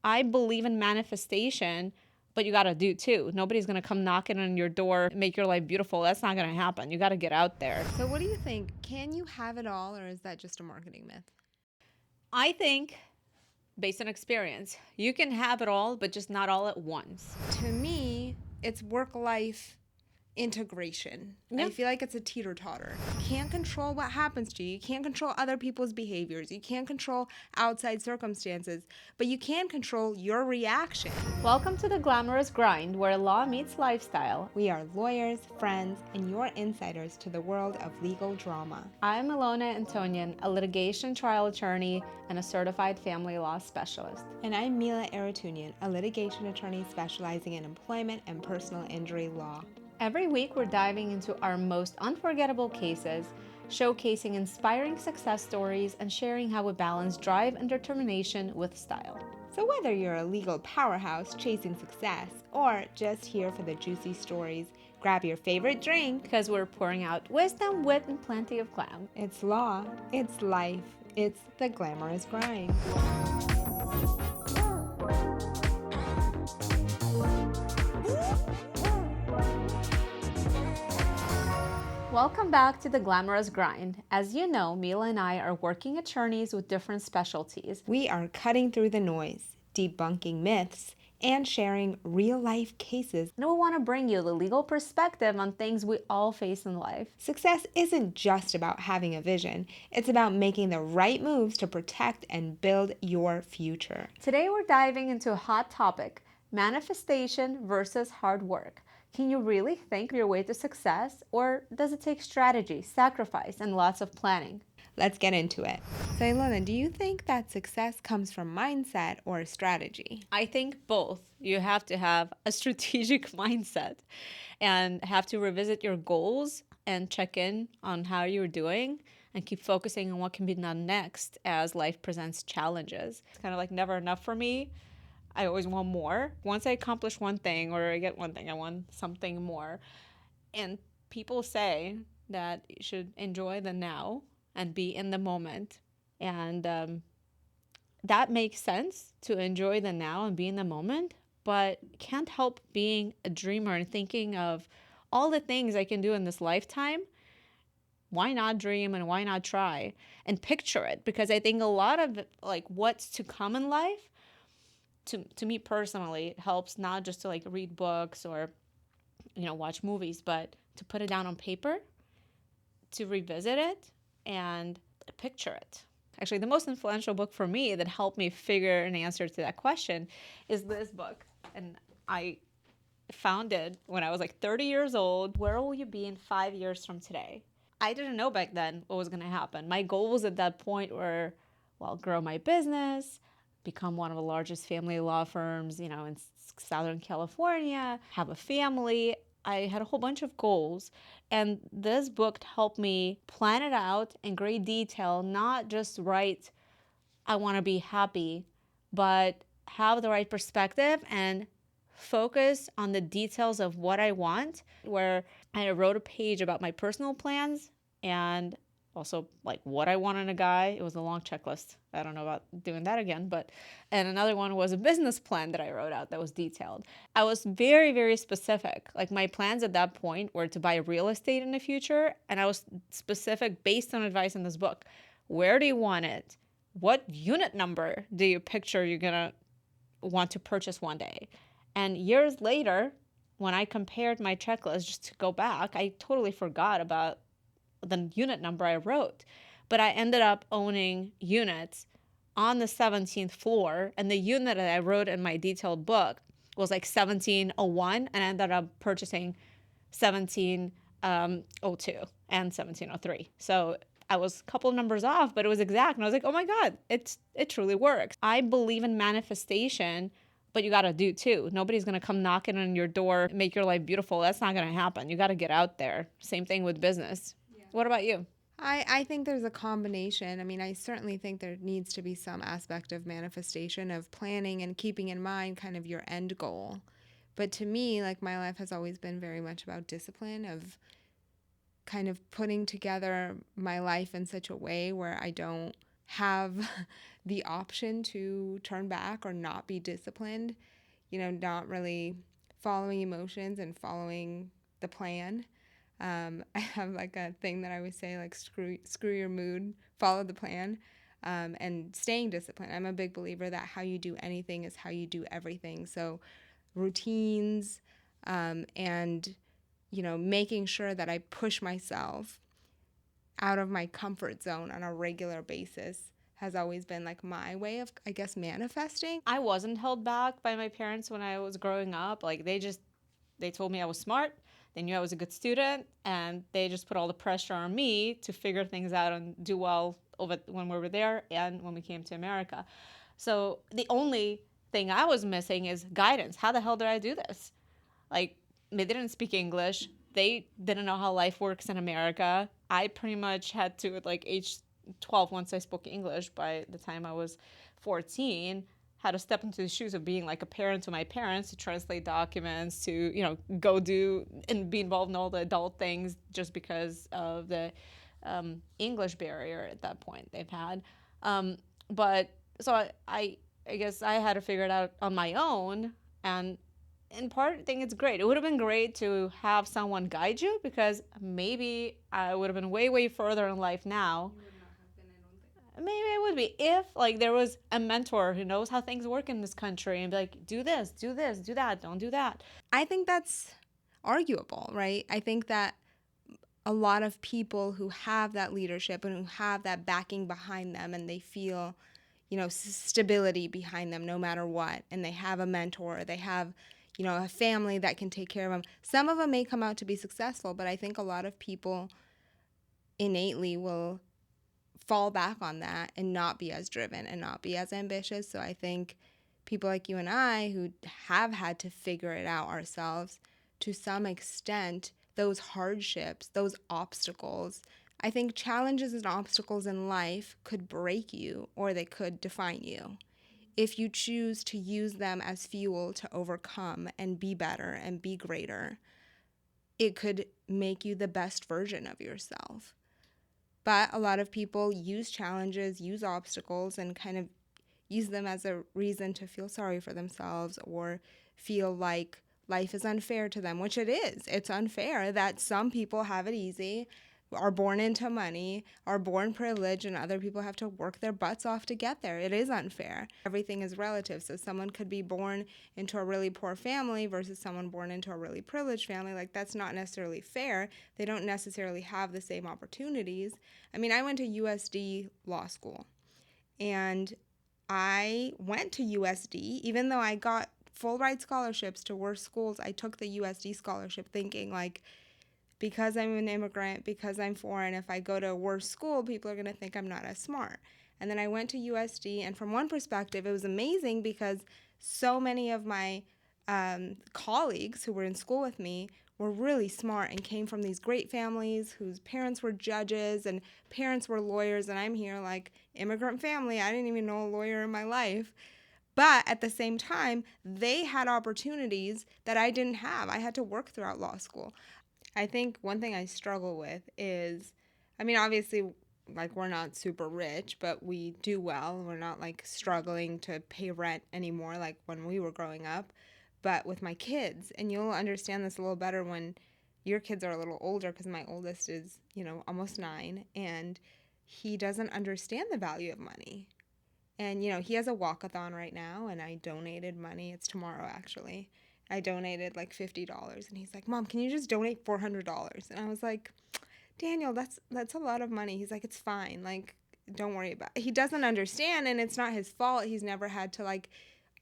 I believe in manifestation, but you got to do too. Nobody's going to come knocking on your door, make your life beautiful. That's not going to happen. You got to get out there. So what do you think? Can you have it all, or is that just a marketing myth? I think, based on experience, you can have it all, but just not all at once. To me, it's work-life integration. Yeah. I feel like it's a teeter-totter. You can't control what happens to you. You can't control other people's behaviors. You can't control outside circumstances, but you can control your reaction. Welcome to the Glamorous Grind, where law meets lifestyle. We are lawyers, friends, and your insiders to the world of legal drama. I'm Mila and Alina, a litigation trial attorney and a certified family law specialist. And I'm Mila and a litigation attorney specializing in employment and personal injury law. Every week, we're diving into our most unforgettable cases, showcasing inspiring success stories, and sharing how we balance drive and determination with style. So whether you're a legal powerhouse chasing success or just here for the juicy stories, grab your favorite drink because we're pouring out wisdom, wit, and plenty of glam. It's law, it's life, it's the Glamorous Grind. Welcome back to the Glamorous Grind. As you know, Mila and I are working attorneys with different specialties. We are cutting through the noise, debunking myths, and sharing real-life cases. And we want to bring you the legal perspective on things we all face in life. Success isn't just about having a vision. It's about making the right moves to protect and build your future. Today we're diving into a hot topic, manifestation versus hard work. Can you really think your way to success, or does it take strategy, sacrifice, and lots of planning? Let's get into it. So, Ilona, do you think that success comes from mindset or strategy? I think both. You have to have a strategic mindset and have to revisit your goals and check in on how you're doing and keep focusing on what can be done next as life presents challenges. It's kind of like never enough for me. I always want more. Once I accomplish one thing or I get one thing, I want something more. And people say that you should enjoy the now and be in the moment. And that makes sense, to enjoy the now and be in the moment, but can't help being a dreamer and thinking of all the things I can do in this lifetime. Why not dream and why not try and picture it? Because I think a lot of like what's to come in life, to me personally, it helps not just to like read books or, watch movies, but to put it down on paper, to revisit it and picture it. Actually, the most influential book for me that helped me figure an answer to that question is this book. And I found it when I was like 30 years old. Where will you be in 5 years from today? I didn't know back then what was going to happen. My goals at that point were, grow my business, become one of the largest family law firms, in Southern California, have a family. I had a whole bunch of goals, and this book helped me plan it out in great detail, not just write, I want to be happy, but have the right perspective and focus on the details of what I want, where I wrote a page about my personal plans and also like what I want in a guy. It was a long checklist. I don't know about doing that again, and another one was a business plan that I wrote out that was detailed. I was very, very specific. Like my plans at that point were to buy real estate in the future, and I was specific based on advice in this book. Where do you want it? What unit number do you picture you're gonna want to purchase one day? And years later, when I compared my checklist, just to go back, I totally forgot about the unit number I wrote, but I ended up owning units on the 17th floor, and the unit that I wrote in my detailed book was like 1701, and I ended up purchasing 1702 and 1703. So I was a couple of numbers off, but it was exact, and I was like, oh my God, it truly works. I believe in manifestation, but you got to do too. Nobody's going to come knocking on your door, make your life beautiful. That's not going to happen. You got to get out there. Same thing with business. What about you? I think there's a combination. I mean, I certainly think there needs to be some aspect of manifestation, of planning and keeping in mind kind of your end goal. But to me, like my life has always been very much about discipline, of kind of putting together my life in such a way where I don't have the option to turn back or not be disciplined, not really following emotions and following the plan. I have like a thing that I would say, like, screw your mood, follow the plan, and staying disciplined. I'm a big believer that how you do anything is how you do everything. So routines, and, making sure that I push myself out of my comfort zone on a regular basis has always been like my way of, I guess, manifesting. I wasn't held back by my parents when I was growing up. Like they told me I was smart. They knew I was a good student, and they just put all the pressure on me to figure things out and do well over when we were there and when we came to America. So the only thing I was missing is guidance. How the hell did I do this? Like, they didn't speak English. They didn't know how life works in America. I pretty much had to, at like age 12, once I spoke English, by the time I was 14, had to step into the shoes of being like a parent to my parents, to translate documents, to, go do and be involved in all the adult things, just because of the English barrier at that point they've had. But so I guess I had to figure it out on my own. And in part, I think it's great. It would have been great to have someone guide you, because maybe I would have been way, way further in life now. Maybe it would be if, like, there was a mentor who knows how things work in this country and be like, do this, do that, don't do that. I think that's arguable, right? I think that a lot of people who have that leadership and who have that backing behind them, and they feel, stability behind them no matter what, and they have a mentor, they have, a family that can take care of them. Some of them may come out to be successful, but I think a lot of people innately will fall back on that and not be as driven and not be as ambitious. So I think people like you and I, who have had to figure it out ourselves, to some extent, those hardships, those obstacles, I think challenges and obstacles in life could break you, or they could define you, if you choose to use them as fuel to overcome and be better and be greater. It could make you the best version of yourself. But a lot of people use challenges, use obstacles, and kind of use them as a reason to feel sorry for themselves, or feel like life is unfair to them, which it is. It's unfair that some people have it easy, are born into money, are born privileged, and other people have to work their butts off to get there. It is unfair. Everything is relative. So someone could be born into a really poor family versus someone born into a really privileged family. Like, that's not necessarily fair. They don't necessarily have the same opportunities. I mean, I went to USD law school, and I went to USD, even though I got full ride scholarships to worse schools. I took the USD scholarship thinking, like, because I'm an immigrant, because I'm foreign, if I go to a worse school, people are going to think I'm not as smart. And then I went to USD, and from one perspective, it was amazing because so many of my colleagues who were in school with me were really smart and came from these great families whose parents were judges and parents were lawyers, and I'm here like, immigrant family. I didn't even know a lawyer in my life. But at the same time, they had opportunities that I didn't have. I had to work throughout law school. I think one thing I struggle with is, I mean, obviously, like, we're not super rich, but we do well. We're not, like, struggling to pay rent anymore like when we were growing up. But with my kids, and you'll understand this a little better when your kids are a little older, because my oldest is, almost 9, and he doesn't understand the value of money. And, he has a walkathon right now, and I donated money. It's tomorrow, actually. I donated like $50, and he's like, Mom, can you just donate $400? And I was like, Daniel, that's a lot of money. He's like, it's fine. Like, don't worry about it. He doesn't understand, and it's not his fault. He's never had to, like,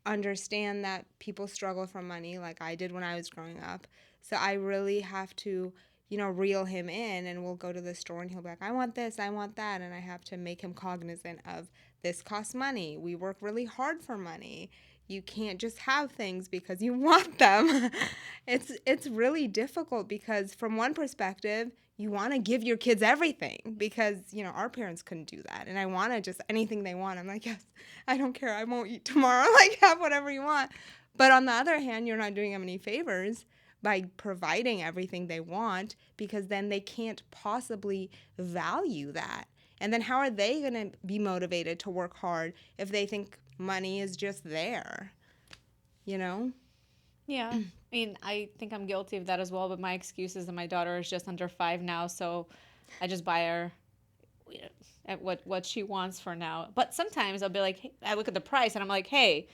understand that people struggle for money like I did when I was growing up. So I really have to, reel him in, and we'll go to the store, and he'll be like, I want this, I want that. And I have to make him cognizant of, this costs money. We work really hard for money. You can't just have things because you want them. It's really difficult, because from one perspective, you want to give your kids everything, because, our parents couldn't do that. And I want to just, anything they want, I'm like, yes, I don't care. I won't eat tomorrow. Like, have whatever you want. But on the other hand, you're not doing them any favors by providing everything they want, because then they can't possibly value that. And then how are they going to be motivated to work hard if they think money is just there? You know? Yeah. I mean, I think I'm guilty of that as well, but my excuse is that my daughter is just under 5 now, so I just buy her, you know, at what she wants for now. But sometimes I'll be like, hey, I look at the price and I'm like, hey,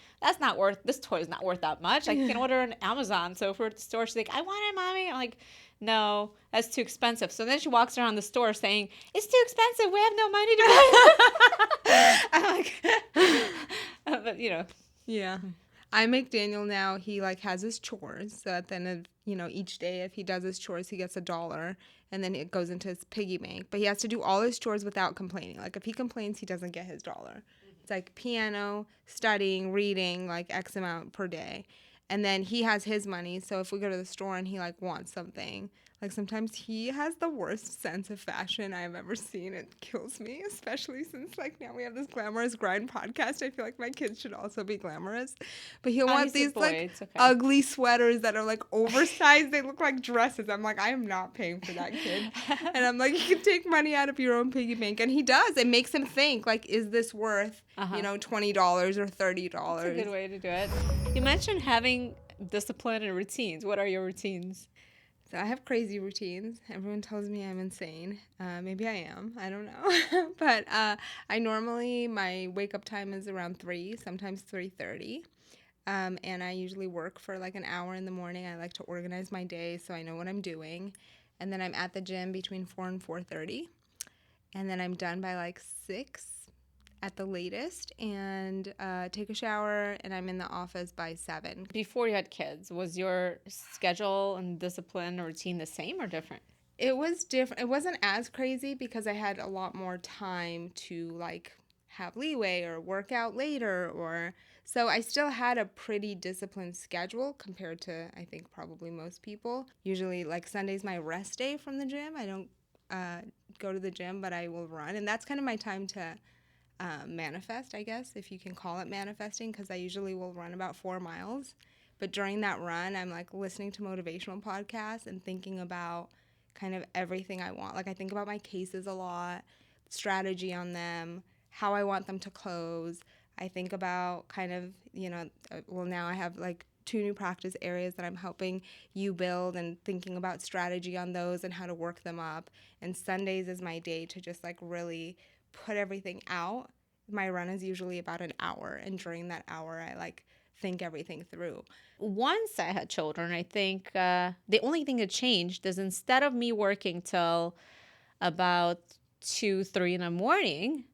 this toy is not worth that much. I can order on Amazon. So if we're at the store, she's like, I want it, mommy. I'm like, no, that's too expensive. So then she walks around the store saying, it's too expensive. We have no money to buy it. I'm like, but Yeah. I make Daniel now, he like has his chores. So at the end of, each day, if he does his chores, he gets $1 and then it goes into his piggy bank. But he has to do all his chores without complaining. Like if he complains, he doesn't get his $1. It's like piano, studying, reading, like X amount per day. And then he has his money. So if we go to the store and he like wants something, like sometimes he has the worst sense of fashion I've ever seen. It kills me, especially since like now we have this Glamorous Grind podcast. I feel like my kids should also be glamorous. But he'll want these like ugly sweaters that are like oversized. They look like dresses. I'm like, I am not paying for that, kid. And I'm like, you can take money out of your own piggy bank. And he does. It makes him think like, is this worth, $20 or $30? That's a good way to do it. You mentioned having discipline and routines. What are your routines? So I have crazy routines. Everyone tells me I'm insane. Maybe I am. I don't know. But my wake up time is around 3, sometimes 3:30. And I usually work for like an hour in the morning. I like to organize my day so I know what I'm doing. And then I'm at the gym between 4 and 4:30. And then I'm done by like 6 at the latest, and take a shower, and I'm in the office by 7. Before you had kids, was your schedule and discipline or routine the same or different? It was different. It wasn't as crazy because I had a lot more time to like have leeway or work out later, or so I still had a pretty disciplined schedule compared to I think probably most people. Usually like Sunday's my rest day from the gym. I don't go to the gym, but I will run, and that's kind of my time to manifest, I guess, if you can call it manifesting, because I usually will run about 4 miles. But during that run, I'm like listening to motivational podcasts and thinking about kind of everything I want. Like I think about my cases a lot, strategy on them, how I want them to close. I think about kind of, now I have like 2 new practice areas that I'm helping you build and thinking about strategy on those and how to work them up. And Sundays is my day to just like really put everything out. My run is usually about an hour, and during that hour I like think everything through. Once I had children, I think the only thing that changed is instead of me working till about 2, 3 in the morning,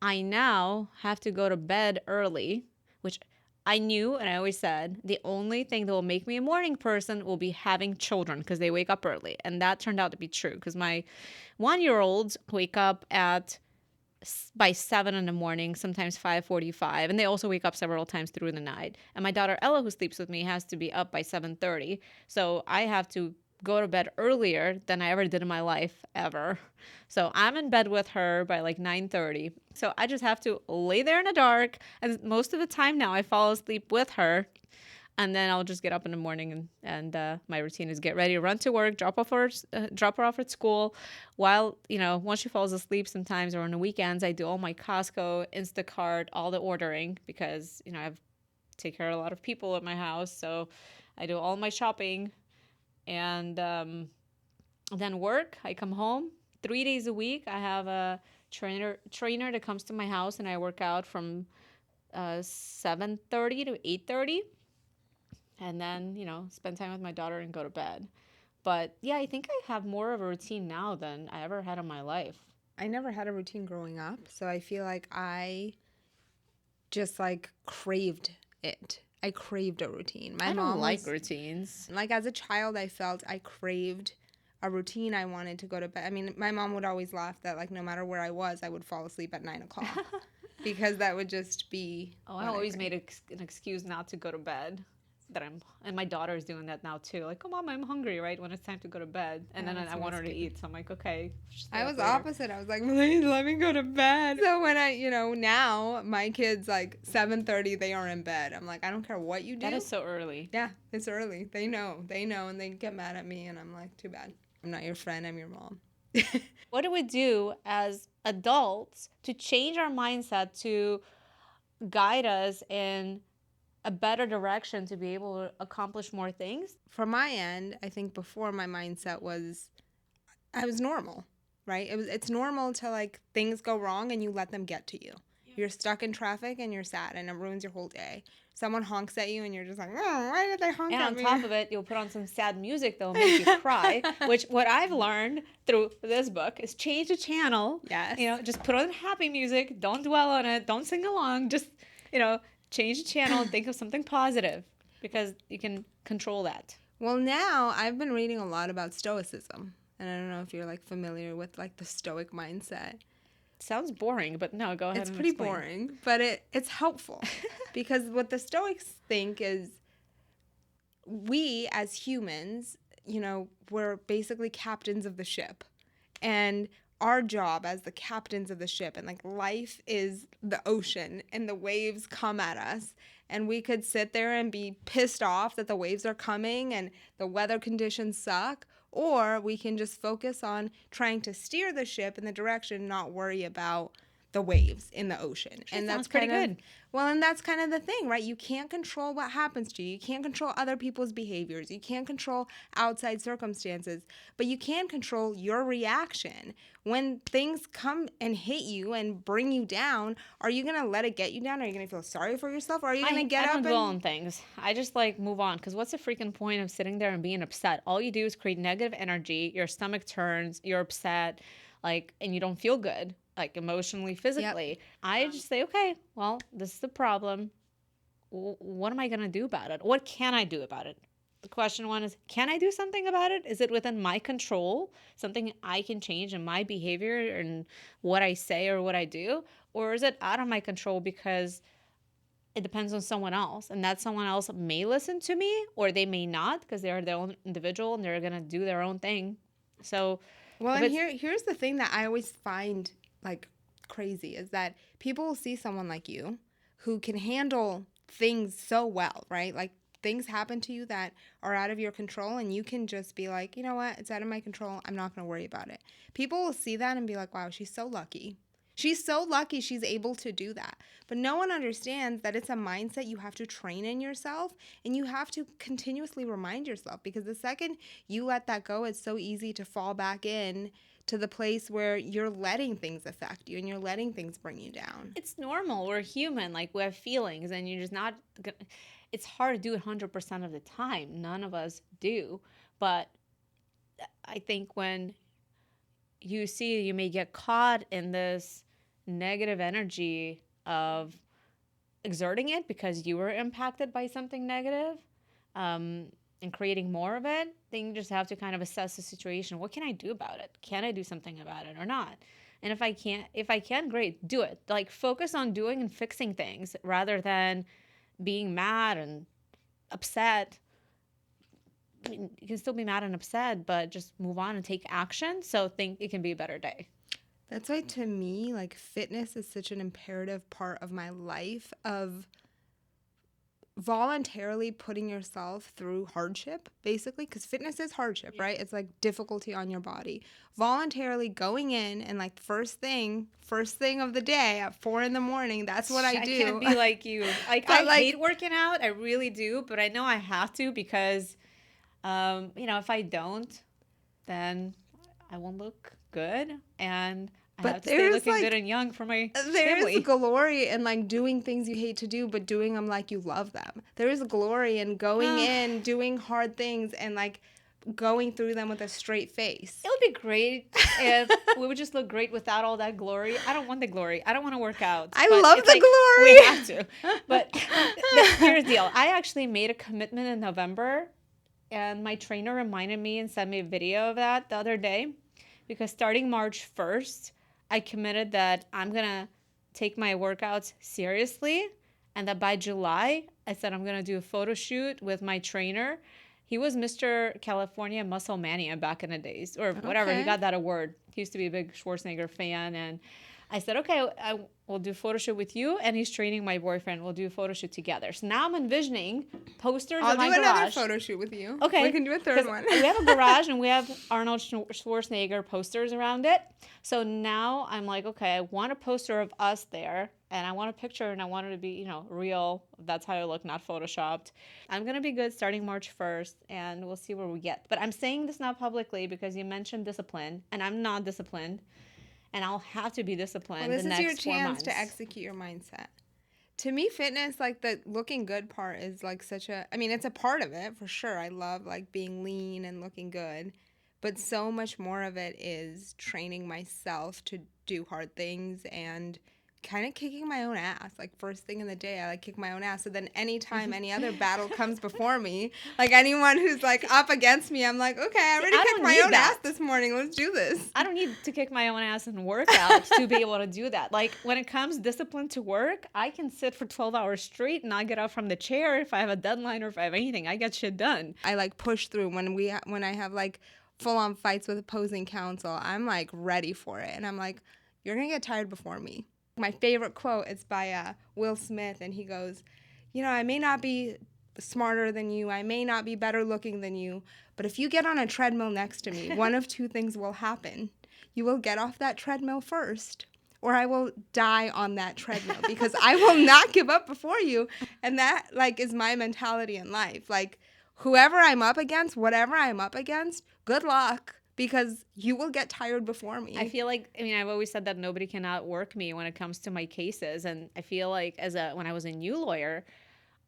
I now have to go to bed early, which I knew, and I always said the only thing that will make me a morning person will be having children because they wake up early. And that turned out to be true because my 1-year-olds wake up by 7 in the morning, sometimes 5:45, and they also wake up several times through the night. And my daughter Ella, who sleeps with me, has to be up by 7:30, so I have to go to bed earlier than I ever did in my life ever. So I'm in bed with her by like 9:30. So I just have to lay there in the dark, and most of the time now I fall asleep with her. And then I'll just get up in the morning, and my routine is get ready to run to work, drop her off at school. While, once she falls asleep sometimes or on the weekends, I do all my Costco, Instacart, all the ordering because, I take care of a lot of people at my house. So I do all my shopping and then work. I come home 3 days a week. I have a trainer that comes to my house, and I work out from 7:30 to 8:30. And then, spend time with my daughter and go to bed. But yeah, I think I have more of a routine now than I ever had in my life. I never had a routine growing up, so I feel like I just like craved it. I craved a routine. I don't like routines. Like as a child, I felt I craved a routine. I wanted to go to bed. I mean, my mom would always laugh that like no matter where I was, I would fall asleep at 9 o'clock because that would just be. Oh, I always made an excuse not to go to bed. And my daughter's doing that now too. Like, oh, Mom, I'm hungry, right? When it's time to go to bed. And then I want her to eat. So I'm like, okay. I was opposite. I was like, please let me go to bed. So when now my kids like 7:30, they are in bed. I'm like, I don't care what you do. That is so early. Yeah, it's early. They know, and they get mad at me. And I'm like, too bad. I'm not your friend. I'm your mom. What do we do as adults to change our mindset to guide us in a better direction to be able to accomplish more things? From my end, I think before my mindset was I was normal, right? It's normal to like things go wrong and you let them get to you. You're stuck in traffic and you're sad and it ruins your whole day. Someone honks at you and you're just like, oh, why did they honk And at on me? top of it, you'll put on some sad music that will make you cry, which what I've learned through this book is change the channel. Yes. Just put on happy music. Don't dwell on it. Don't sing along. Just, change the channel and think of something positive because you can control that. Well, now I've been reading a lot about stoicism. And I don't know if you're like familiar with like the stoic mindset. Sounds boring, but no, go ahead It's and pretty explain. boring, but it's helpful because what the Stoics think is we as humans, we're basically captains of the ship. And our job as the captains of the ship and like life is the ocean and the waves come at us and we could sit there and be pissed off that the waves are coming and the weather conditions suck, or we can just focus on trying to steer the ship in the direction, not worry about the waves in the ocean. Sure, And sounds that's pretty kind of good. well, and that's kind of the thing, right? You can't control what happens to you. You can't control other people's behaviors. You can't control outside circumstances, but you can control your reaction. When things come and hit you and bring you down, are you going to let it get you down? Are you going to feel sorry for yourself? Or are you going to get I up don't dwell and on things. I just like move on because what's the freaking point of sitting there and being upset? All you do is create negative energy. Your stomach turns. You're upset, and you don't feel good, like emotionally, physically. I just say, okay, well, this is the problem. What am I gonna do about it? What can I do about it? The question one is, can I do something about it? Is it within my control? Something I can change in my behavior and what I say or what I do? Or is it out of my control because it depends on someone else, and that someone else may listen to me or they may not because they're their own individual and they're gonna do their own thing. So well, if and it's here's the thing that I always find like crazy is that people will see someone like you who can handle things so well, right? Like things happen to you that are out of your control and you can just be like, you know what? It's out of my control. I'm not going to worry about it. People will see that and be like, wow, she's so lucky. She's so lucky she's able to do that. But no one understands that it's a mindset you have to train in yourself and you have to continuously remind yourself because the second you let that go, it's so easy to fall back in to the place where you're letting things affect you and you're letting things bring you down. it's normal. We're human. Like we have feelings, and you're just not. It's hard to do it 100% of the time. None of us do, but I think when you see you may get caught in this negative energy of exerting it because you were impacted by something negative, um, and creating more of it, then you just have to kind of assess the situation. What can I do about it? Can I do something about it or not? And if I can, great, do it. Like focus on doing and fixing things rather than being mad and upset. I mean, you can still be mad and upset, but just move on and take action. So think it can be a better day. That's why to me, like fitness is such an imperative part of my life of voluntarily putting yourself through hardship, basically, because fitness is hardship, right? It's like difficulty on your body. Voluntarily going in and like first thing of the day at 4 a.m, that's what I do. I can't be like you. Like I Like, hate working out. I really do, but I know I have to because, if I don't, then I won't look good, and I have but to stay there's looking like good and young for my there's family. glory in like doing things you hate to do, but doing them like you love them. There is glory in going in, doing hard things, and like going through them with a straight face. It would be great if we would just look great without all that glory. I don't want the glory. I don't want to work out. I But love it's the like glory. we have to. But here's the deal. I actually made a commitment in November, and my trainer reminded me and sent me a video of that the other day because starting March 1st, I committed that I'm going to take my workouts seriously, and that by July, I said I'm going to do a photo shoot with my trainer. He was Mr. California Muscle Mania back in the days, or whatever. He Okay. got that award. He used to be a big Schwarzenegger fan, and I said, okay, I will do a photo shoot with you, and he's training my boyfriend. We'll do a photo shoot together. So now I'm envisioning posters I'll in my do another garage. photo shoot with you. Okay. We can do a third 'Cause one. we have a garage and we have Arnold Schwarzenegger posters around it. So now I'm like, okay, I want a poster of us there, and I want a picture, and I want it to be, real. That's how I look, not photoshopped. I'm going to be good starting March 1st, and we'll see where we get. But I'm saying this now publicly because you mentioned discipline, and I'm not disciplined, and I'll have to be disciplined Well, the this is your next 4 chance months. to execute your mindset. To me, fitness, like the looking good part is like it's a part of it for sure. I love like being lean and looking good, but so much more of it is training myself to do hard things and kind of kicking my own ass. Like first thing in the day, I like kick my own ass. So then anytime any other battle comes before me, like anyone who's like up against me, I'm like, okay, I already kicked my own ass this morning. Let's do this. I don't need to kick my own ass and work out to be able to do that. Like when it comes discipline to work, I can sit for 12 hours straight and not get up from the chair if I have a deadline or if I have anything. I get shit done. I like push through when I have like full on fights with opposing counsel. I'm like ready for it. And I'm like, you're going to get tired before me. My favorite quote is by Will Smith, and he goes, I may not be smarter than you, I may not be better looking than you, but if you get on a treadmill next to me, one of two things will happen. You will get off that treadmill first, or I will die on that treadmill because I will not give up before you. And that like is my mentality in life. Like whoever I'm up against, whatever I'm up against, good luck. Because you will get tired before me. I feel like, I've always said that nobody can outwork me when it comes to my cases. And I feel like when I was a new lawyer,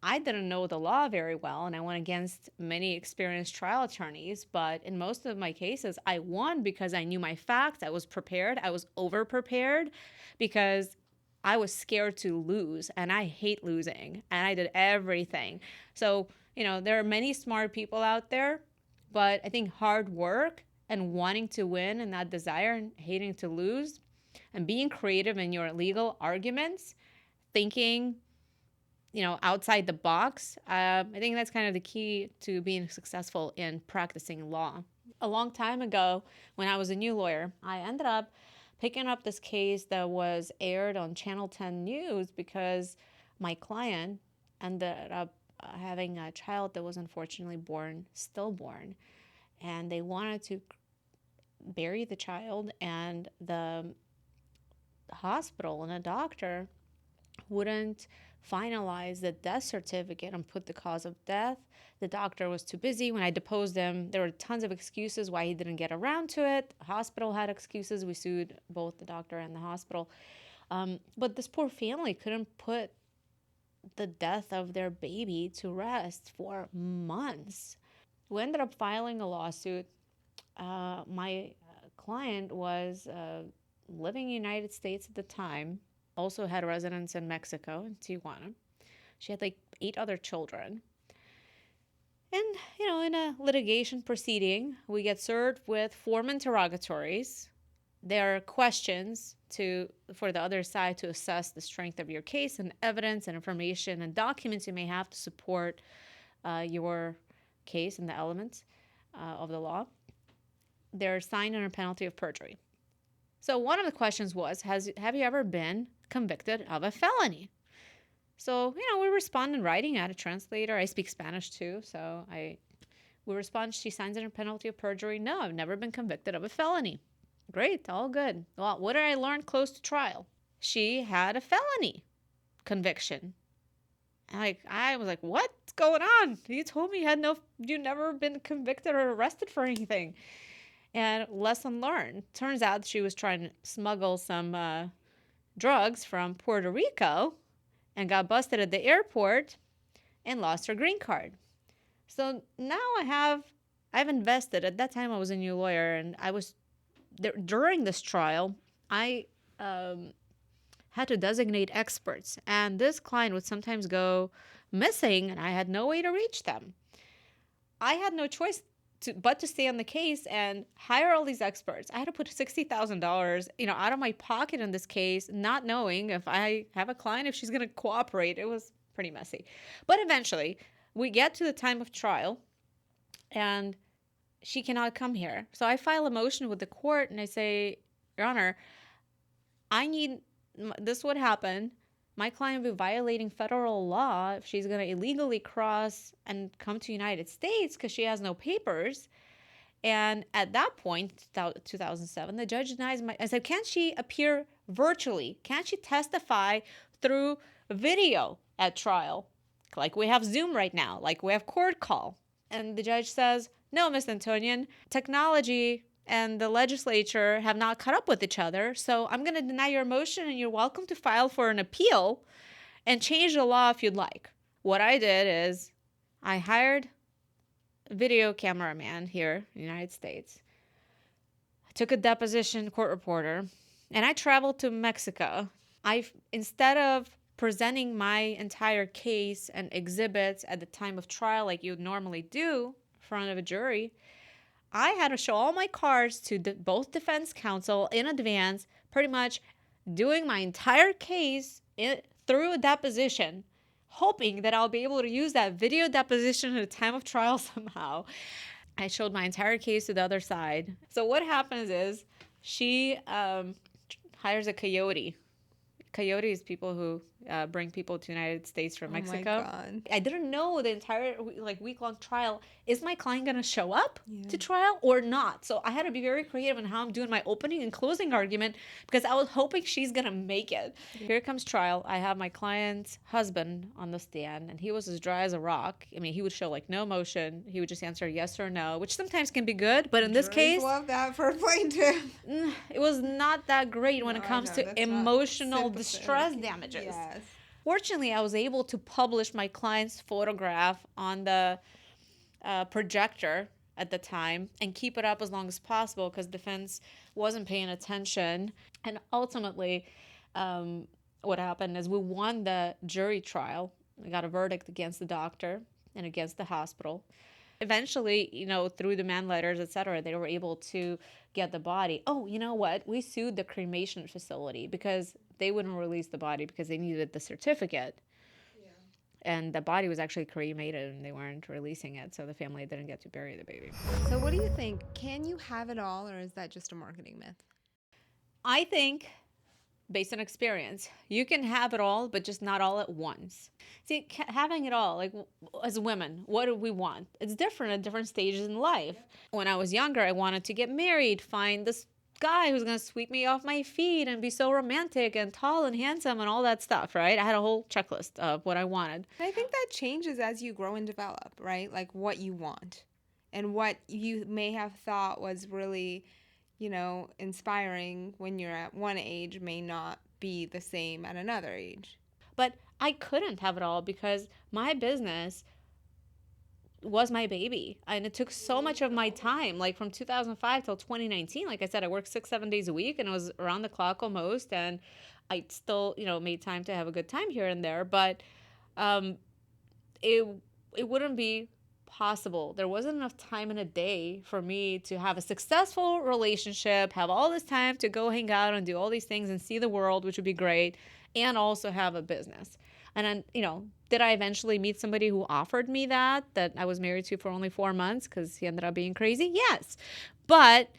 I didn't know the law very well. And I went against many experienced trial attorneys. But in most of my cases, I won because I knew my facts. I was prepared. I was over-prepared because I was scared to lose. And I hate losing. And I did everything. So, there are many smart people out there. But I think hard work and wanting to win and that desire and hating to lose and being creative in your legal arguments, thinking, outside the box, I think that's kind of the key to being successful in practicing law. A long time ago, when I was a new lawyer, I ended up picking up this case that was aired on Channel 10 News because my client ended up having a child that was unfortunately stillborn. And they wanted to bury the child, and the hospital and a doctor wouldn't finalize the death certificate and put the cause of death. The doctor was too busy. When I deposed him, there were tons of excuses why he didn't get around to it. The hospital had excuses. We sued both the doctor and the hospital. But this poor family couldn't put the death of their baby to rest for months. We ended up filing a lawsuit. My client was living in the United States at the time, also had residence in Mexico, in Tijuana. She had like 8 other children. And, in a litigation proceeding, we get served with form interrogatories. There are questions for the other side to assess the strength of your case and evidence and information and documents you may have to support your case and the elements of the law. They're signed under penalty of perjury. So one of the questions was, have you ever been convicted of a felony? So, we respond in writing. I had a translator. I speak Spanish too. So we respond, she signs under penalty of perjury. No, I've never been convicted of a felony. Great, all good. Well, what did I learn close to trial? She had a felony conviction. I was like, what's going on? You told me you'd never been convicted or arrested for anything. And lesson learned. Turns out she was trying to smuggle some drugs from Puerto Rico and got busted at the airport and lost her green card. So now I've invested. At that time, I was a new lawyer, and I was during this trial, I had to designate experts, and this client would sometimes go missing, and I had no way to reach them. I had no choice but to stay on the case and hire all these experts. I had to put $60,000, out of my pocket in this case, not knowing if I have a client, if she's going to cooperate. It was pretty messy. But eventually, we get to the time of trial, and she cannot come here. So I file a motion with the court, and I say, Your Honor, this would happen. My client would be violating federal law if she's going to illegally cross and come to the United States because she has no papers. And at that point, 2007, the judge denies I said, can't she appear virtually? Can't she testify through video at trial? Like we have Zoom right now, like we have court call. And the judge says, no, Ms. Antonian, technology and the legislature have not caught up with each other. So I'm going to deny your motion and you're welcome to file for an appeal and change the law if you'd like. What I did is I hired a video cameraman here in the United States. I took a deposition court reporter and I traveled to Mexico. Instead of presenting my entire case and exhibits at the time of trial like you would normally do in front of a jury, I had to show all my cards to both defense counsel in advance, pretty much doing my entire case through a deposition, hoping that I'll be able to use that video deposition at the time of trial somehow. I showed my entire case to the other side. So what happens is she hires a coyote. Coyote is people who bring people to the United States from Mexico. Oh my God. I didn't know the entire week-long trial. Is my client going to show up to trial or not? So I had to be very creative in how I'm doing my opening and closing argument because I was hoping she's going to make it. Yeah. Here comes trial. I have my client's husband on the stand, and he was as dry as a rock. I mean, he would show like no emotion. He would just answer yes or no, which sometimes can be good. But in this case, love that for a plaintiff. It was not that great when it comes to emotional distress damages. Yes. Fortunately, I was able to publish my client's photograph on the projector at the time and keep it up as long as possible because defense wasn't paying attention. And ultimately, what happened is we won the jury trial. We got a verdict against the doctor and against the hospital. Eventually, through demand letters, etc., they were able to get the body. Oh, you know what? We sued the cremation facility because they wouldn't release the body because they needed the certificate. Yeah. And the body was actually cremated and they weren't releasing it. So the family didn't get to bury the baby. So what do you think? Can you have it all or is that just a marketing myth? I think, based on experience, you can have it all, but just not all at once. See, having it all, like as women, what do we want? It's different at different stages in life. When I was younger, I wanted to get married, find this guy who's going to sweep me off my feet and be so romantic and tall and handsome and all that stuff, right? I had a whole checklist of what I wanted. I think that changes as you grow and develop, right? Like what you want and what you may have thought was really, inspiring when you're at one age may not be the same at another age. But I couldn't have it all because my business was my baby and it took so much of my time, like from 2005 till 2019. Like I said, I worked 6-7 days a week and it was around the clock almost, and I still made time to have a good time here and there, but it wouldn't be possible. There wasn't enough time in a day for me to have a successful relationship, have all this time to go hang out and do all these things and see the world, which would be great, and also have a business. And then, did I eventually meet somebody who offered me that I was married to for only 4 months because he ended up being crazy? Yes. But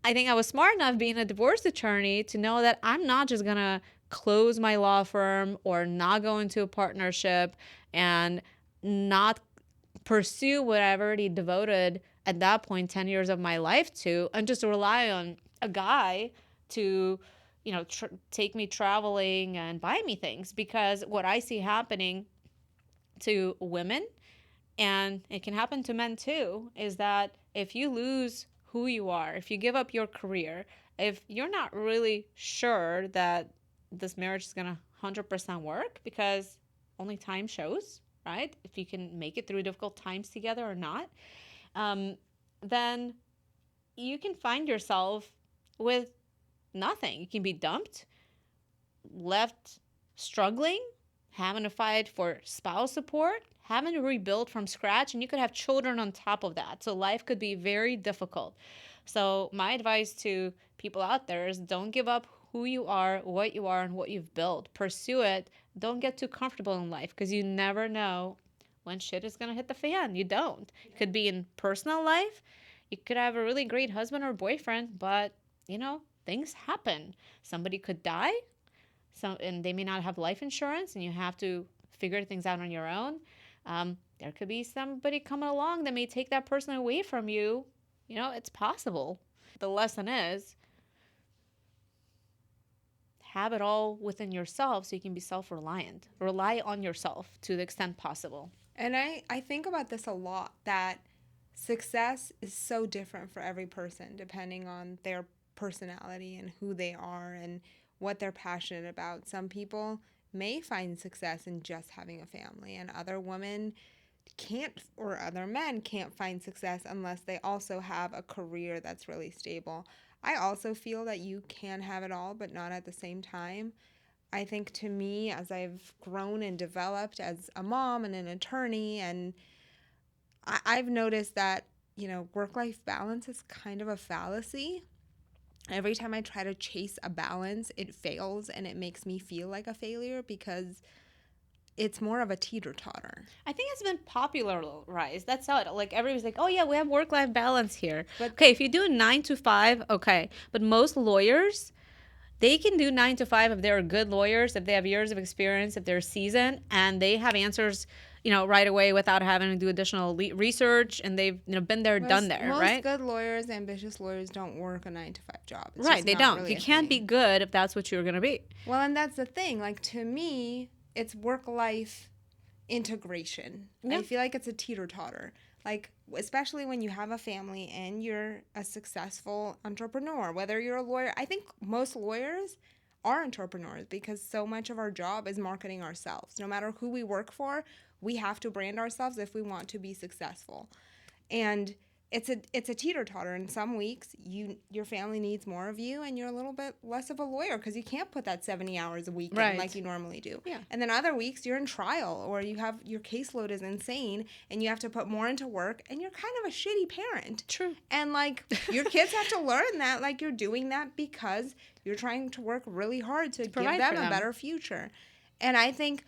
I think I was smart enough being a divorce attorney to know that I'm not just going to close my law firm or not go into a partnership and not pursue what I've already devoted at that point 10 years of my life to and just rely on a guy to take me traveling and buy me things. Because what I see happening to women, and it can happen to men too, is that if you lose who you are, if you give up your career, if you're not really sure that this marriage is going to 100% work, because only time shows, right? If you can make it through difficult times together or not, then you can find yourself with nothing. You can be dumped, left struggling, having to fight for spouse support, having to rebuild from scratch, and you could have children on top of that. So life could be very difficult. So my advice to people out there is don't give up who you are, and what you've built. Pursue it. Don't get too comfortable in life because you never know when shit is going to hit the fan. You don't. It could be in personal life. You could have a really great husband or boyfriend, but things happen. Somebody could die, and they may not have life insurance, and you have to figure things out on your own. There could be somebody coming along that may take that person away from you. It's possible. The lesson is have it all within yourself so you can be self-reliant. Rely on yourself to the extent possible. And I think about this a lot, that success is so different for every person depending on their personality and who they are and what they're passionate about. Some people may find success in just having a family, and other women can't, or other men can't find success unless they also have a career that's really stable. I also feel that you can have it all, but not at the same time. I think to me, as I've grown and developed as a mom and an attorney, and I've noticed that, work-life balance is kind of a fallacy. Every time I try to chase a balance, it fails, and it makes me feel like a failure because it's more of a teeter-totter. I think it's been popularized. That's how like everybody's like, oh yeah, we have work-life balance here. But okay, if you do 9 to 5, okay. But most lawyers, they can do 9 to 5 if they're good lawyers, if they have years of experience, if they're seasoned, and they have answers, right away without having to do additional research, and they've been there, done there, right? Most good lawyers, ambitious lawyers, don't work a 9 to 5 job. It's right, they don't. Really you can't be good if that's what you're going to be. Well, and that's the thing. Like, to me, it's work-life integration. Yep. I feel like it's a teeter-totter. Like, especially when you have a family and you're a successful entrepreneur, whether you're a lawyer. I think most lawyers are entrepreneurs because so much of our job is marketing ourselves. No matter who we work for, we have to brand ourselves if we want to be successful. And it's a teeter-totter. In some weeks, your family needs more of you, and you're a little bit less of a lawyer because you can't put that 70 hours a week in like you normally do. Yeah. And then other weeks, you're in trial, or your caseload is insane, and you have to put more into work, and you're kind of a shitty parent. True. And, like, your kids have to learn that, like, you're doing that because you're trying to work really hard to give them a better future. And I think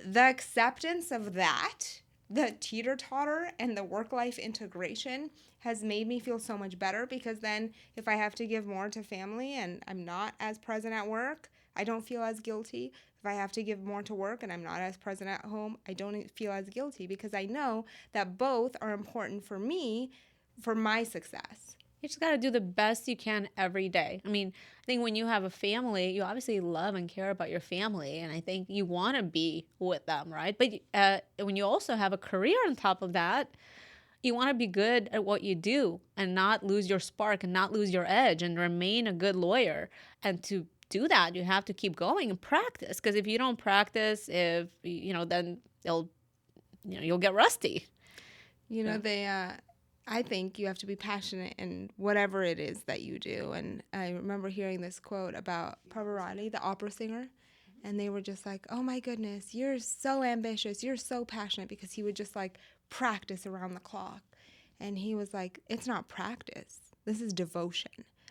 the acceptance of that, the teeter-totter and the work-life integration, has made me feel so much better, because then if I have to give more to family and I'm not as present at work, I don't feel as guilty. If I have to give more to work and I'm not as present at home, I don't feel as guilty, because I know that both are important for me, for my success. You just got to do the best you can every day. I mean, I think when you have a family, you obviously love and care about your family, and I think you want to be with them, right? But when you also have a career on top of that, you want to be good at what you do and not lose your spark and not lose your edge and remain a good lawyer. And to do that, you have to keep going and practice, because if you don't practice, then you'll get rusty. I think you have to be passionate in whatever it is that you do. And I remember hearing this quote about Pavarotti, the opera singer, and they were just like, oh my goodness, you're so ambitious, you're so passionate, because he would just like practice around the clock. And he was like, it's not practice, this is devotion.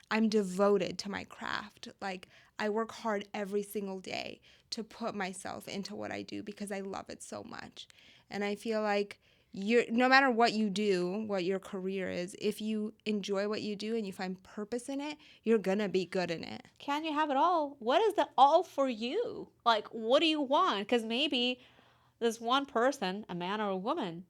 I'm devoted to my craft. Like, I work hard every single day to put myself into what I do because I love it so much. And I feel like no matter what you do, what your career is, if you enjoy what you do and you find purpose in it, you're gonna be good in it. Can you have it all? What is the all for you? Like, what do you want? Because maybe this one person, a man or a woman,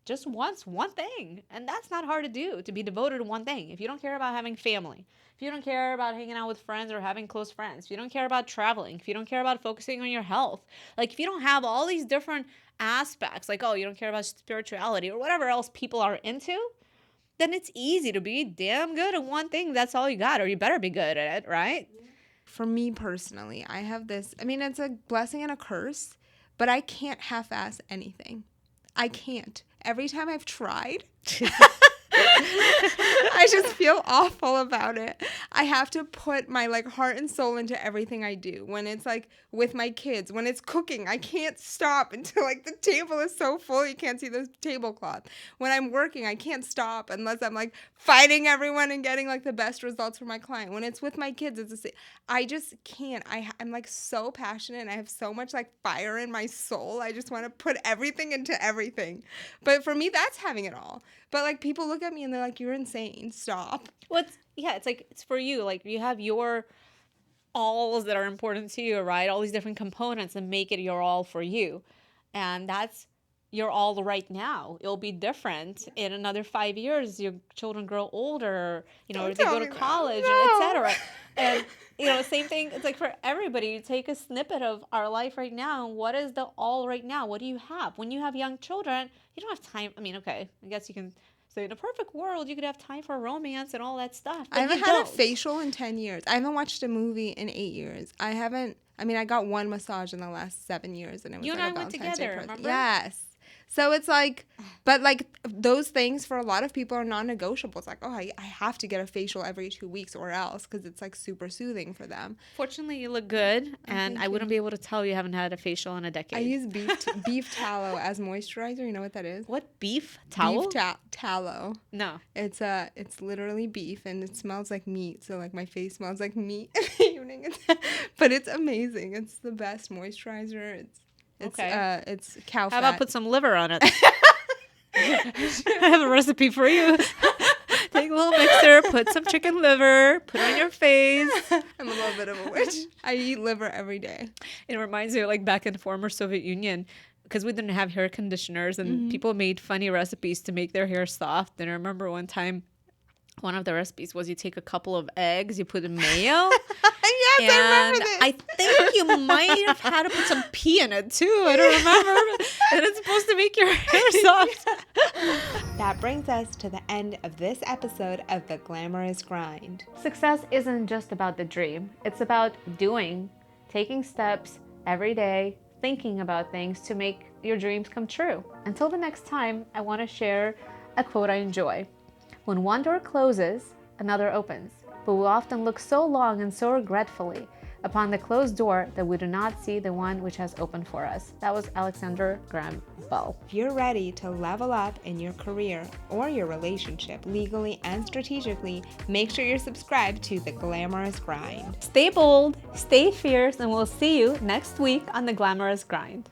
just wants one thing. And that's not hard to do, to be devoted to one thing. If you don't care about having family, if you don't care about hanging out with friends or having close friends, if you don't care about traveling, if you don't care about focusing on your health, like if you don't have all these different aspects, like, oh, you don't care about spirituality or whatever else people are into, then it's easy to be damn good at one thing. That's all you got, or you better be good at it, right? For me personally, I have this, it's a blessing and a curse, but I can't half-ass anything. I can't. Every time I've tried, I just feel awful about it. I have to put my heart and soul into everything I do. When it's with my kids, when it's cooking, I can't stop until the table is so full you can't see the tablecloth. When I'm working, I can't stop unless I'm fighting everyone and getting the best results for my client. When it's with my kids, it's the same. I just can't. I'm so passionate, and I have so much fire in my soul. I just want to put everything into everything. But for me, that's having it all. But people look at me and they're like, you're insane. Stop. It's like, it's for you. Like, you have your alls that are important to you, right? All these different components and make it your all for you. And that's your all right now. It'll be different in another 5 years. Your children grow older, or they go to college, and etc. And, same thing. It's like for everybody, you take a snippet of our life right now. And what is the all right now? What do you have? When you have young children, you don't have time. I mean, okay, I guess you can. So in a perfect world, you could have time for romance and all that stuff. I haven't had a facial in 10 years. I haven't watched a movie in 8 years. I got one massage in the last 7 years, and it was you like and a I went Valentine's Day together, present. remember? Yes. So it's like, but like those things for a lot of people are non-negotiable. It's like, oh, I have to get a facial every 2 weeks or else, because it's like super soothing for them. Fortunately, you look good, and I wouldn't be able to tell you haven't had a facial in a decade. I use beef tallow as moisturizer. You know what that is? What, beef tallow? Beef tallow. No. It's literally beef, and it smells like meat. So like my face smells like meat in the evening. But it's amazing. It's the best moisturizer. It's cow fat. How about put some liver on it? I have a recipe for you. Take a little mixer, put some chicken liver, put it on your face. I'm a little bit of a witch. I eat liver every day. It reminds me of like back in the former Soviet Union, because we didn't have hair conditioners, and people made funny recipes to make their hair soft. And I remember one time, one of the recipes was you take a couple of eggs, you put in mayo. Yes, I remember this. I think you might have had to put some pea in it too. I don't remember. And it's supposed to make your hair soft. That brings us to the end of this episode of The Glamorous Grind. Success isn't just about the dream. It's about doing, taking steps every day, thinking about things to make your dreams come true. Until the next time, I want to share a quote I enjoy. When one door closes, another opens. But we often look so long and so regretfully upon the closed door that we do not see the one which has opened for us. That was Alexander Graham Bell. If you're ready to level up in your career or your relationship legally and strategically, make sure you're subscribed to The Glamorous Grind. Stay bold, stay fierce, and we'll see you next week on The Glamorous Grind.